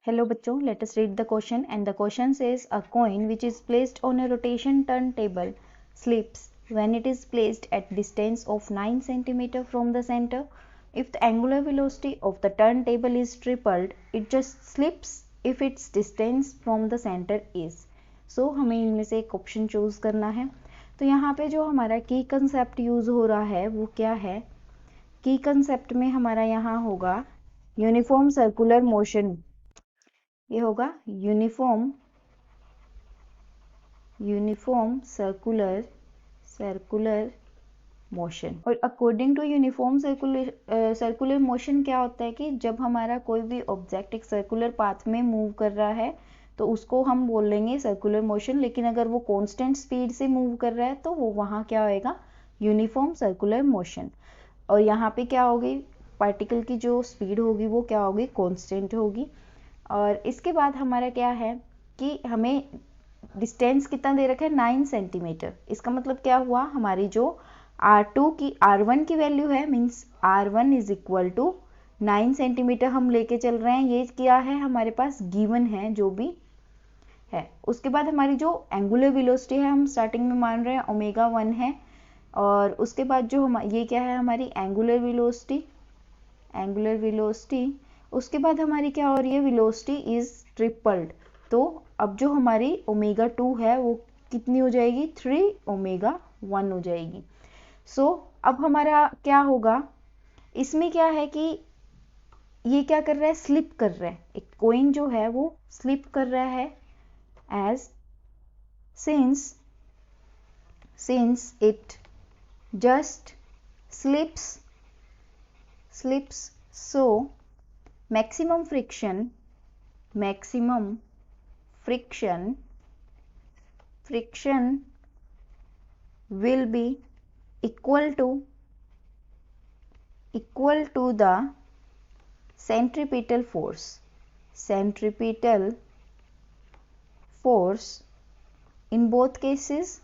Hello बच्चों, let us read the question and the question says a coin which is placed on a rotation turntable slips when it is placed at distance of 9 cm from the center. If the angular velocity of the turntable is tripled, it just slips if its distance from the center is. So हमें इनमें से एक option choose करना है। तो यहाँ पे जो हमारा की कंसेप्ट यूज हो रहा है वो क्या है? की कंसेप्ट में हमारा यहाँ होगा यूनिफॉर्म सर्कुलर मोशन। ये होगा यूनिफॉर्म सर्कुलर मोशन। और according to uniform circular motion क्या होता है कि जब हमारा कोई भी ऑब्जेक्ट एक सर्कुलर पाथ में मूव कर रहा है तो उसको हम बोल लेंगे सर्कुलर मोशन, लेकिन अगर वो कांस्टेंट स्पीड से मूव कर रहा है तो वो वहाँ क्या होएगा? Uniform circular motion. और यहाँ पे क्या होगी? पार्टिकल की जो स्पीड होगी वो क्या होगी? कांस्टेंट होगी। और इसके बाद हमारा क्या है कि हमें डिस्टेंस कितना दे रखा है? 9 सेंटीमीटर। इसका मतलब क्या हुआ? हमारी जो R1 की वैल्यू है means R1 is equal to 9 centimetre हम लेके चल रहे हैं। ये क्या है? हमारे पास गिवन है जो भी है। उसके बाद हमारी जो एंगुलर वेलोसिटी है हम स्टार्टिंग में मान रहे हैं ω1 है। और उसके बाद जो ये क्या है? हमारी एंगुलर वेलोसिटी। उसके बाद हमारी क्या हो रही है? Velocity is tripled. तो अब जो हमारी ω2 है वो कितनी हो जाएगी? 3ω1 हो जाएगी। सो अब हमारा क्या होगा? इसमें क्या है कि ये क्या कर रहा है? स्लिप कर रहा है। एक कॉइन जो है वो स्लिप कर रहा है as since it just slips so maximum friction will be equal to the centripetal force in both cases।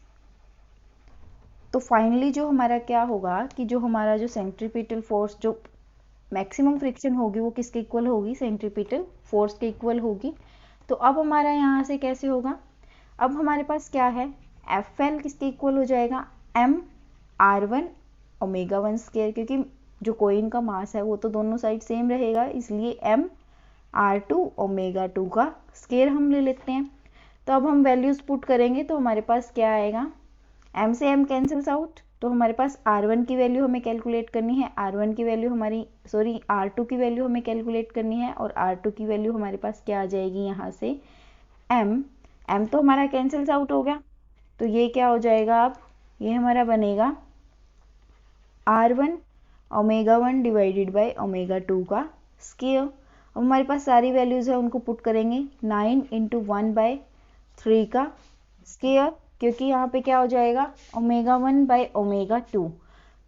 तो फाइनली जो हमारा क्या होगा कि जो हमारा जो सेंट्रीपिटल फोर्स, जो मैक्सिमम फ्रिक्शन होगी वो किसके इक्वल होगी? सेंट्रीपिटल फोर्स के इक्वल होगी। तो अब हमारा यहाँ से कैसे होगा? अब हमारे पास क्या है? Fl किसके इक्वल हो जाएगा? mR1 ω1 स्क्वायर, क्योंकि जो कॉइन का मास है वो तो दोनों साइड सेम रहेगा, इसलिए mR2 ω2 का स्क्वायर हम ले लेते हैं। तो अब हम वैल्यूज पुट करेंगे तो हमारे पास क्या आएगा? m से m कैंसल्स आउट, तो हमारे पास R1 की वैल्यू हमें कैलकुलेट करनी है। R1 की वैल्यू R2 की वैल्यू हमें कैलकुलेट करनी है। और R2 की वैल्यू हमारे पास क्या आ जाएगी? यहाँ से m तो हमारा कैंसल्स आउट हो गया। तो ये क्या हो जाएगा? अब ये हमारा बनेगा R1 ω1 डिवाइडेड बाई ω2 का स्क्वायर। अब हमारे पास सारी वैल्यूज है उनको पुट करेंगे। 9 × 1/3 का स्क्वायर, क्योंकि यहाँ पे क्या हो जाएगा? ω1 बाई ω2।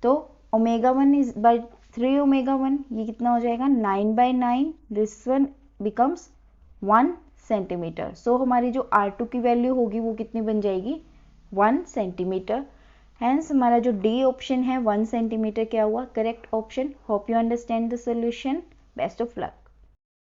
तो ω1 इज बाई 3ω1, ये कितना हो जाएगा? 9/9। This one becomes 1 centimetre. So हमारी जो R2 की वैल्यू होगी वो कितनी बन जाएगी? 1 सेंटीमीटर। हैंस हमारा जो डी ऑप्शन है 1 सेंटीमीटर क्या हुआ? Correct option. Hope you understand the solution. Best of luck.